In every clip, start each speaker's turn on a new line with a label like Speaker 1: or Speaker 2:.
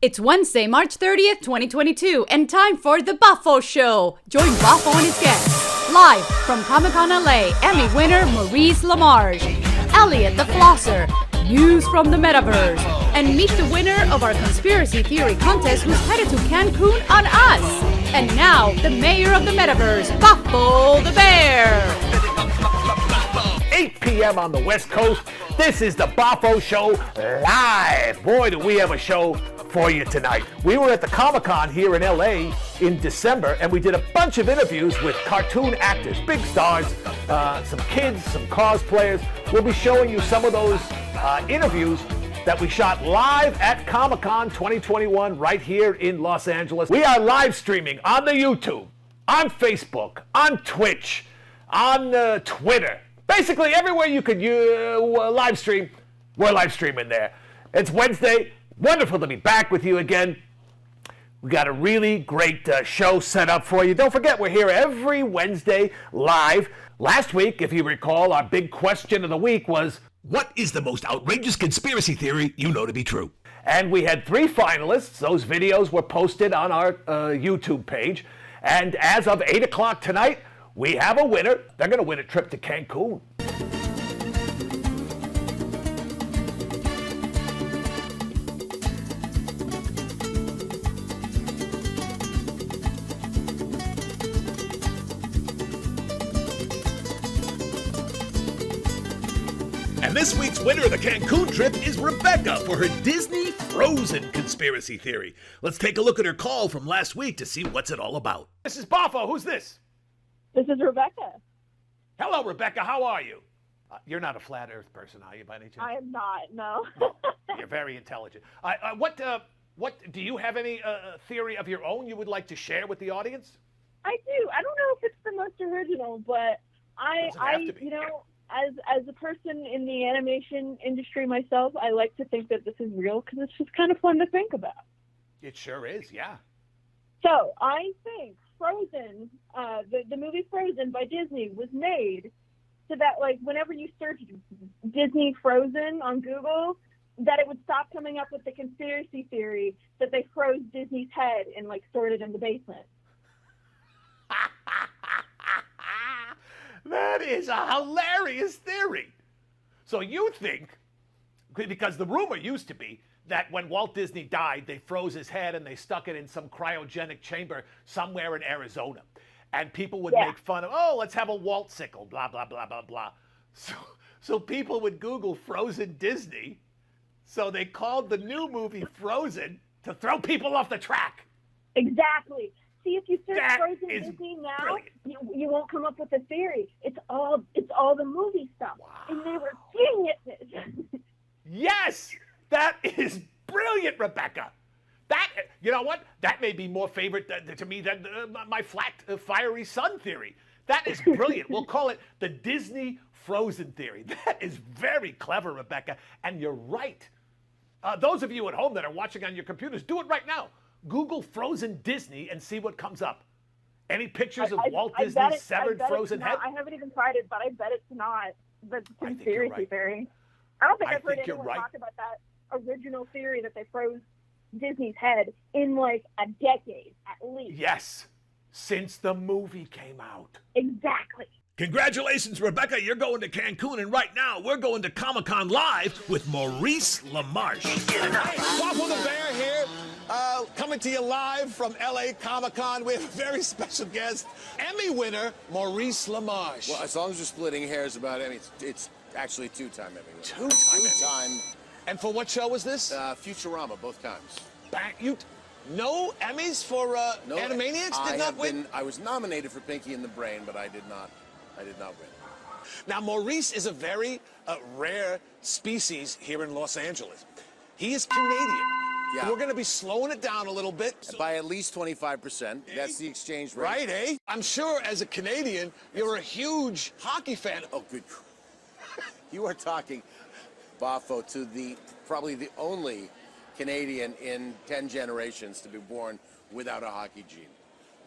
Speaker 1: It's Wednesday, March 30th, 2022, and time for the Boffo Show. Join Boffo and his guests. Live from Comic-Con LA, Emmy winner Maurice LaMarche, Elliott the Flosser, news from the Metaverse, and meet the winner of our conspiracy theory contest who's headed to Cancun on us. And now, the mayor of the Metaverse, Boffo the Bear.
Speaker 2: 8 p.m. on the West Coast. This is the Boffo Show live. Boy, do we have a show for you tonight. We were at the Comic-Con here in LA in December, and we did a bunch of interviews with cartoon actors, big stars, some kids, some cosplayers. We'll be showing you some of those interviews that we shot live at Comic-Con 2021 right here in Los Angeles. We are live streaming on the YouTube, on Facebook, on Twitch, on Twitter. Basically, everywhere you could live stream, we're live streaming there. It's Wednesday. Wonderful to be back with you again. We got a really great show set up for you. Don't forget, we're here every Wednesday live. Last week, if you recall, our big question of the week was, what is the most outrageous conspiracy theory you know to be true? And we had 3 finalists. Those videos were posted on our YouTube page. And as of 8 o'clock tonight, we have a winner. They're going to win a trip to Cancun.
Speaker 3: And this week's winner of the Cancun trip is Rebecca for her Disney Frozen conspiracy theory. Let's take a look at her call from last week to see what's it all about.
Speaker 2: This is Boffo. Who's this?
Speaker 4: This is Rebecca.
Speaker 2: Hello, Rebecca. How are you? You're not a flat Earth person, are you, by any chance?
Speaker 4: I am not, no.
Speaker 2: You're very intelligent. What do you have any theory of your own you would like to share with the audience?
Speaker 4: I do. I don't know if it's the most original, but I you know, as a person in the animation industry myself, I like to think that this is real because it's just kind of fun to think about.
Speaker 2: It sure is, yeah.
Speaker 4: So I think Frozen, the movie Frozen by Disney was made so that, like, whenever you search Disney Frozen on Google, that it would stop coming up with the conspiracy theory that they froze Disney's head and, like, stored it in the basement.
Speaker 2: That is a hilarious theory. So you think, because the rumor used to be that when Walt Disney died, they froze his head and they stuck it in some cryogenic chamber somewhere in Arizona. And people would make fun of, oh, let's have a Walt-sicle, blah, blah, blah, blah, blah. So people would Google Frozen Disney. So they called the new movie Frozen to throw people off the track.
Speaker 4: Exactly. See, if you search
Speaker 2: That
Speaker 4: Frozen
Speaker 2: is
Speaker 4: Disney now,
Speaker 2: brilliant.
Speaker 4: you won't come up with a theory. It's all the movie stuff.
Speaker 2: Wow.
Speaker 4: And they were geniuses.
Speaker 2: Yes, that is brilliant, Rebecca. That, you know what? That may be more favorite to me than my flat, fiery sun theory. That is brilliant. We'll call it the Disney Frozen theory. That is very clever, Rebecca. And you're right. Those of you at home that are watching on your computers, do it right now. Google Frozen Disney and see what comes up. Any pictures of Walt Disney's severed frozen head?
Speaker 4: I haven't even tried it, but I bet it's not the conspiracy theory. I don't think I've heard anyone talk about that original theory that they froze Disney's head in like a decade at least.
Speaker 2: Yes, since the movie came out.
Speaker 4: Exactly.
Speaker 3: Congratulations, Rebecca. You're going to Cancun, and right now we're going to Comic-Con Live with Maurice LaMarche.
Speaker 5: Boffo the Bear here, coming to you live from LA Comic-Con. We have a very special guest, Emmy winner, Maurice LaMarche.
Speaker 6: Well, as long as we're splitting hairs about Emmy, it's actually 2-time Emmy winner. Two-time.
Speaker 5: And for what show was this?
Speaker 6: Futurama, both times.
Speaker 5: No Emmys for
Speaker 6: No,
Speaker 5: Animaniacs? Did not win?
Speaker 6: I was nominated for Pinky and the Brain, but I did not win.
Speaker 5: Now, Maurice is a very rare species here in Los Angeles. He is Canadian.
Speaker 6: Yeah.
Speaker 5: We're going to be slowing it down a little bit.
Speaker 6: By at least 25%. That's the exchange rate.
Speaker 5: Right, eh? I'm sure as a Canadian, you're a huge hockey fan.
Speaker 6: Oh, good. You are talking, Boffo, to probably the only Canadian in 10 generations to be born without a hockey gene.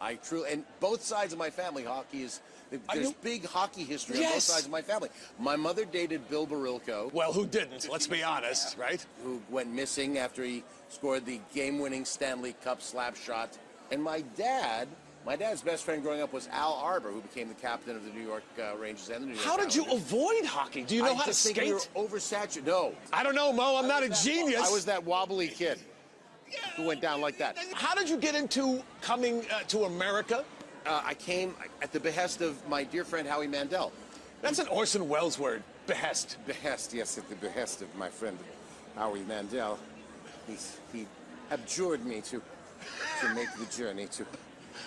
Speaker 6: I truly, and both sides of my family, hockey is, there's big hockey history on both sides of my family. My mother dated Bill Barilko.
Speaker 5: Well, who didn't? Let's be honest, right?
Speaker 6: Who went missing after he scored the game-winning Stanley Cup slap shot. And my dad's best friend growing up was Al Arbor, who became the captain of the New York Rangers and the New York
Speaker 5: How did you
Speaker 6: Islanders.
Speaker 5: avoid hockey? Do you know how to
Speaker 6: I just think
Speaker 5: skate?
Speaker 6: we were oversaturated. No.
Speaker 5: I don't know, Mo. I'm not a genius.
Speaker 6: I was that wobbly kid who went down like that.
Speaker 5: How did you get into coming to America?
Speaker 6: I came at the behest of my dear friend Howie Mandel.
Speaker 5: That's an Orson Welles word, behest.
Speaker 6: Behest, yes, at the behest of my friend Howie Mandel. He abjured me to make the journey to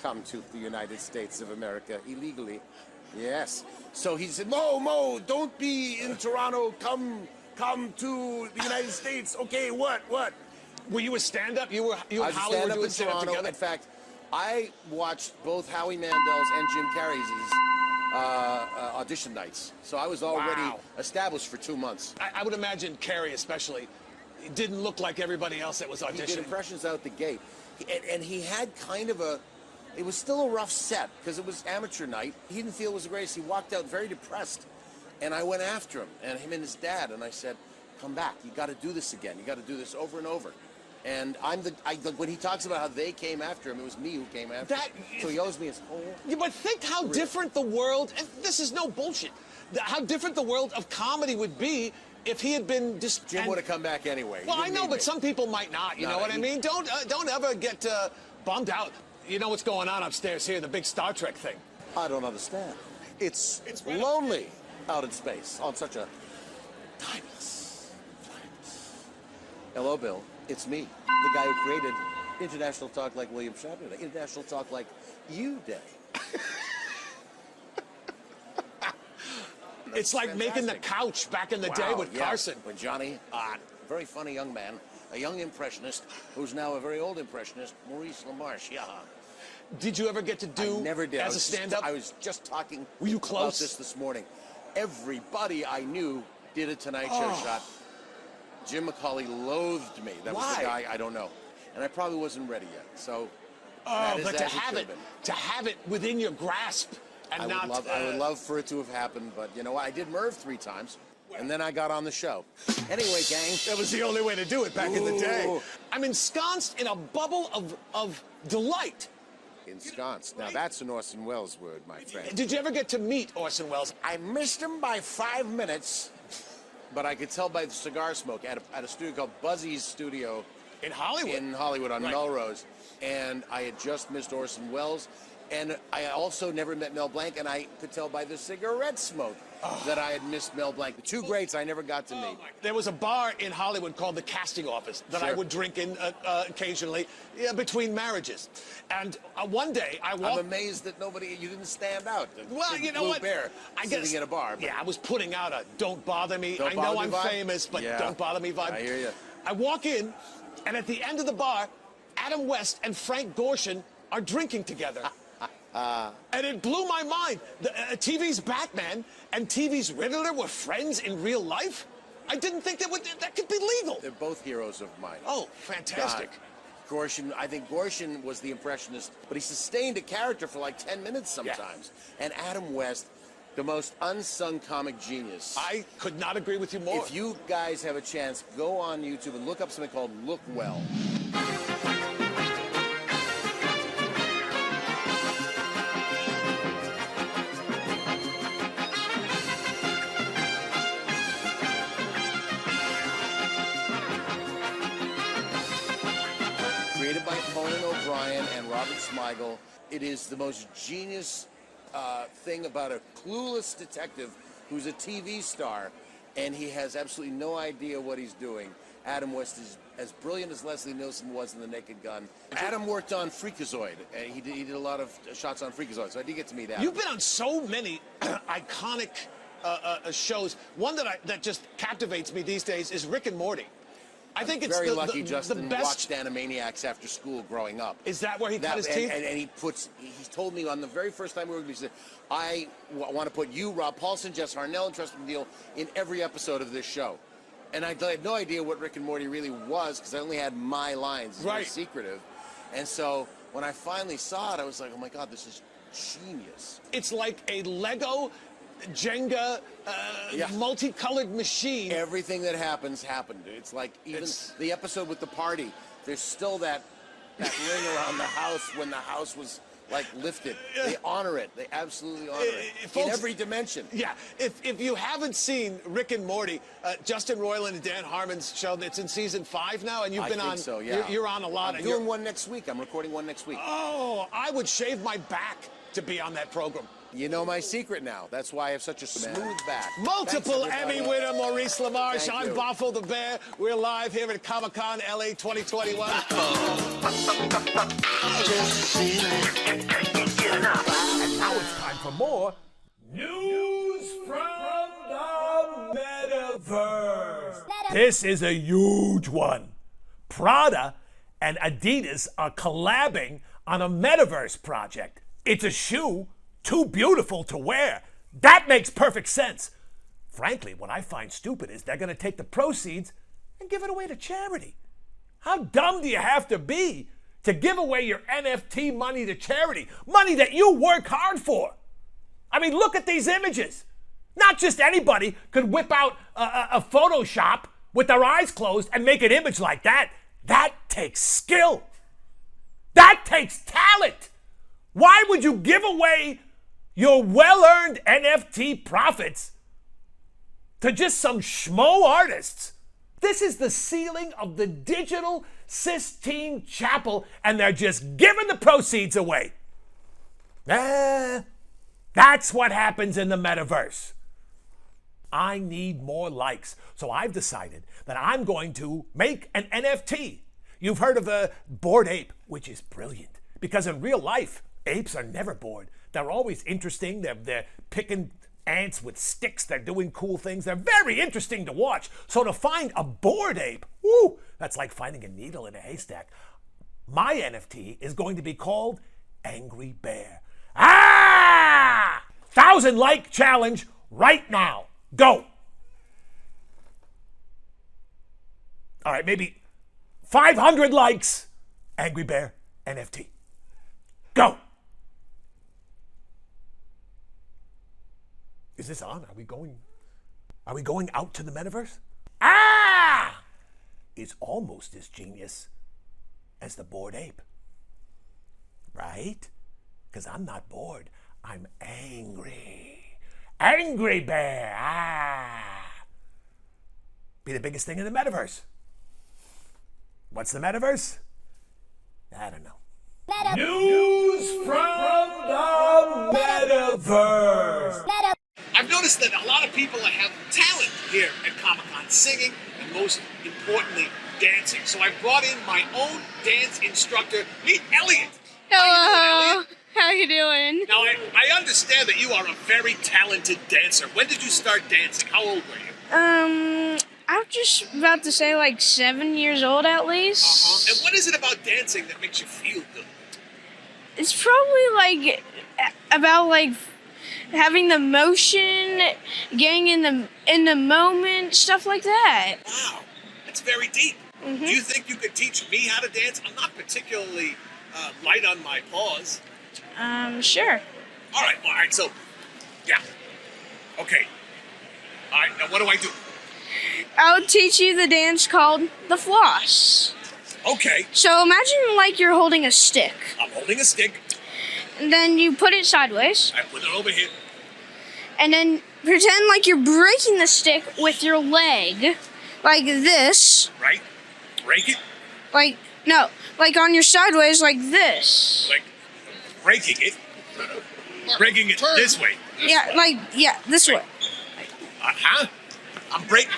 Speaker 6: come to the United States of America illegally. Yes. So he said, Mo, don't be in Toronto. Come to the United States. Okay, what?
Speaker 5: Were you a stand-up? You
Speaker 6: I
Speaker 5: and
Speaker 6: was a
Speaker 5: Howie were
Speaker 6: stand-up
Speaker 5: doing
Speaker 6: in
Speaker 5: stand-up
Speaker 6: Toronto.
Speaker 5: together?
Speaker 6: In fact, I watched both Howie Mandel's and Jim Carrey's audition nights. So I was already established for 2 months.
Speaker 5: I would imagine Carrey especially didn't look like everybody else that was
Speaker 6: He did
Speaker 5: auditioning.
Speaker 6: impressions out the gate. And he had kind of it was still a rough set because it was amateur night. He didn't feel it was the greatest. He walked out very depressed. And I went after him, and him and his dad, and I said, come back. You got to do this again. You got to do this over and over. And when he talks about how they came after him, it was me who came after him. So he owes me his whole...
Speaker 5: Yeah, but think how different the world, and this is no bullshit, how different the world of comedy would be if he had been just...
Speaker 6: Jim would have come back anyway.
Speaker 5: Well, I know, but some people might not, you know what I mean? Don't ever get bummed out. You know what's going on upstairs here, the big Star Trek thing.
Speaker 6: I don't understand. It's lonely out in space on such a timeless planet. Hello, Bill. It's me, the guy who created International Talk Like William Shatner Day, International Talk Like You Day.
Speaker 5: It's like making the couch back in the day with Carson.
Speaker 6: With Johnny, very funny young man, a young impressionist who's now a very old impressionist, Maurice LaMarche. Yeah.
Speaker 5: Did you ever get to do
Speaker 6: I never did.
Speaker 5: as a stand-up?
Speaker 6: I was just talking
Speaker 5: Were you
Speaker 6: about
Speaker 5: close?
Speaker 6: this morning. Everybody I knew did a Tonight Show shot. Jim McCauley loathed me. That was the guy, I don't know. And I probably wasn't ready yet. So,
Speaker 5: but to have it within your grasp and
Speaker 6: I would love for it to have happened, but you know what? I did Merv 3 times, and then I got on the show. Anyway, gang.
Speaker 5: That was the only way to do it back in the day. I'm ensconced in a bubble of delight.
Speaker 6: Ensconced. Now, that's an Orson Welles word, my friend.
Speaker 5: Did you ever get to meet Orson Welles?
Speaker 6: I missed him by 5 minutes, but I could tell by the cigar smoke at a studio called Buzzy's Studio
Speaker 5: In Hollywood?
Speaker 6: in Hollywood on Melrose. And I had just missed Orson Welles. And I also never met Mel Blanc, and I could tell by the cigarette smoke that I had missed Mel Blanc. The two greats I never got to meet.
Speaker 5: There was a bar in Hollywood called the Casting Office that I would drink in occasionally between marriages. And one day I walked...
Speaker 6: I'm amazed that you didn't stand out.
Speaker 5: Well, you know what?
Speaker 6: Bear
Speaker 5: I
Speaker 6: sitting
Speaker 5: guess,
Speaker 6: in a bar.
Speaker 5: Yeah, I was putting out a don't bother me.
Speaker 6: Don't
Speaker 5: I know
Speaker 6: bother
Speaker 5: I'm
Speaker 6: me vibe?
Speaker 5: famous, but don't bother me vibe.
Speaker 6: I hear you.
Speaker 5: I walk in, and at the end of the bar, Adam West and Frank Gorshin are drinking together. And it blew my mind. TV's Batman and TV's Riddler were friends in real life? I didn't think that could be legal.
Speaker 6: They're both heroes of mine.
Speaker 5: Oh, fantastic.
Speaker 6: Gorshin, I think Gorshin was the impressionist, but he sustained a character for like 10 minutes sometimes. Yeah. And Adam West, the most unsung comic genius.
Speaker 5: I could not agree with you more.
Speaker 6: If you guys have a chance, go on YouTube and look up something called Look Well. Created by Conan O'Brien and Robert Smigel. It is the most genius thing about a clueless detective who's a TV star, and he has absolutely no idea what he's doing. Adam West is as brilliant as Leslie Nielsen was in The Naked Gun. Adam worked on Freakazoid, and he did a lot of shots on Freakazoid, so I did get to meet Adam.
Speaker 5: You've been on so many iconic shows. One that just captivates me these days is Rick and Morty. I think it's
Speaker 6: very lucky Justin
Speaker 5: the best.
Speaker 6: watched Animaniacs after school growing up.
Speaker 5: Is that where he cut his teeth?
Speaker 6: And he told me on the very first time we were going to, he said, I want to put you, Rob Paulson, Jess Harnell, and Tristan Deal in every episode of this show. And I had no idea what Rick and Morty really was because I only had my lines. It was very secretive. And so when I finally saw it, I was like, oh my God, this is genius.
Speaker 5: It's like a Lego Jenga
Speaker 6: Yeah.
Speaker 5: multicolored machine.
Speaker 6: Everything that happened. It's like even the episode with the party, there's still that ring around the house when the house was like lifted. They honor it. They absolutely honor it in
Speaker 5: folks,
Speaker 6: every dimension.
Speaker 5: Yeah, if you haven't seen Rick and Morty, Justin Roiland and Dan Harmon's show, it's in season 5 now, and you've been on.
Speaker 6: So, yeah.
Speaker 5: You're on a lot.
Speaker 6: I'm doing one next week. I'm recording one next week.
Speaker 5: Oh, I would shave my back to be on that program.
Speaker 6: You know my secret now. That's why I have such a smooth back.
Speaker 5: Multiple
Speaker 6: Thanks,
Speaker 5: Emmy
Speaker 6: everybody.
Speaker 5: winner Maurice LaMarche.
Speaker 6: Thank
Speaker 5: I'm
Speaker 6: you.
Speaker 5: Boffo the Bear. We're live here at Comic-Con LA 2021.
Speaker 2: And now it's time for more news from the Metaverse. This is a huge one. Prada and Adidas are collabing on a Metaverse project. It's a shoe too beautiful to wear. That makes perfect sense. Frankly, what I find stupid is they're going to take the proceeds and give it away to charity. How dumb do you have to be to give away your NFT money to charity? Money that you work hard for. I mean, look at these images. Not just anybody could whip out a Photoshop with their eyes closed and make an image like that. That takes skill. That takes talent. Why would you give away your well-earned NFT profits to just some schmo artists? This is the ceiling of the digital Sistine Chapel, and they're just giving the proceeds away. That's what happens in the Metaverse. I need more likes, so I've decided that I'm going to make an NFT. You've heard of the Bored Ape, which is brilliant, because in real life, apes are never bored. They're always interesting. They're picking ants with sticks. They're doing cool things. They're very interesting to watch. So to find a bored ape, woo, that's like finding a needle in a haystack. My NFT is going to be called Angry Bear. 1,000 like challenge right now. Go. All right, maybe 500 likes. Angry Bear NFT. Go. Is this on? Are we going out to the Metaverse? It's almost as genius as the Bored Ape. Right? Because I'm not bored. I'm angry. Angry Bear. Be the biggest thing in the Metaverse. What's the Metaverse? I don't know. News from the Metaverse.
Speaker 5: I've noticed that a lot of people have talent here at Comic-Con, singing and most importantly, dancing. So I brought in my own dance instructor. Meet Elliott.
Speaker 7: Hello. How you doing?
Speaker 5: Now, I understand that you are a very talented dancer. When did you start dancing? How old were you?
Speaker 7: I'm just about to say like 7 years old at least.
Speaker 5: And what is it about dancing that makes you feel good?
Speaker 7: It's probably like about like having the motion, getting in the moment, stuff like that.
Speaker 5: Wow, that's very deep. Do you think you could teach me how to dance? I'm not particularly light on my paws.
Speaker 7: Sure.
Speaker 5: All right, so, yeah. Okay. All right, now what do I do?
Speaker 7: I'll teach you the dance called the floss.
Speaker 5: Okay,
Speaker 7: So imagine like you're holding a stick,
Speaker 5: I'm holding a stick.
Speaker 7: and then you put it sideways,
Speaker 5: I put it over here.
Speaker 7: and then pretend like you're breaking the stick with your leg, like this.
Speaker 5: Right? Break it.
Speaker 7: Like, no, like on your sideways, like this.
Speaker 5: Like, breaking it. Breaking it this way.
Speaker 7: Yeah, this way.
Speaker 5: Huh? I'm breaking.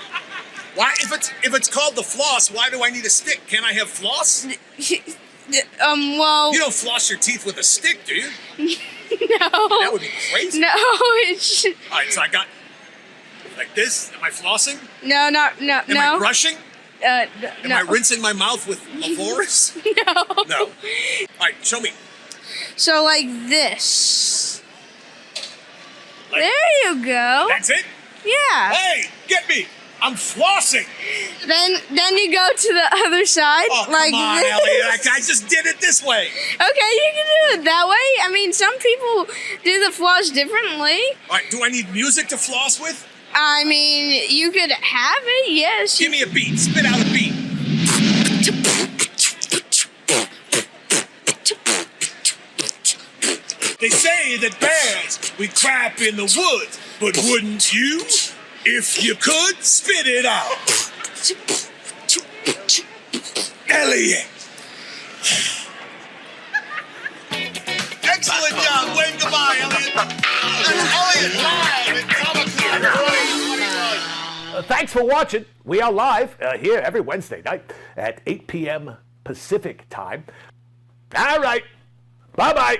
Speaker 5: Why? If it's called the floss, why do I need a stick? Can't I have floss?
Speaker 7: Well,
Speaker 5: You don't floss your teeth with a stick, do you?
Speaker 7: no.
Speaker 5: That would be crazy.
Speaker 7: No, it's,
Speaker 5: All right, so I got like this. Am I flossing?
Speaker 7: no,
Speaker 5: Am I brushing? Am
Speaker 7: no.
Speaker 5: I rinsing my mouth with Lavorus?
Speaker 7: No.
Speaker 5: No. All right, show me.
Speaker 7: So like this.
Speaker 5: Like-
Speaker 7: There you go.
Speaker 5: That's it?
Speaker 7: Yeah.
Speaker 5: Hey, get me. I'm flossing.
Speaker 7: Then you go to the other side.
Speaker 5: Oh,
Speaker 7: like
Speaker 5: come on,
Speaker 7: this.
Speaker 5: Elliot. I just did it this way.
Speaker 7: Okay, you can do it that way. I mean, some people do the floss differently.
Speaker 5: All right, do I need music to floss with?
Speaker 7: I mean, you could have it, yes.
Speaker 5: Give me a beat. Spit out a beat. They say that bears, we crap in the woods, but wouldn't you? If you could, spit it out. Elliot. Excellent job. Wave goodbye, Elliot. That's Elliot live at Comic-Con 2021.
Speaker 2: Thanks for watching. We are live here every Wednesday night at 8 p.m. Pacific time. All right. Bye-bye.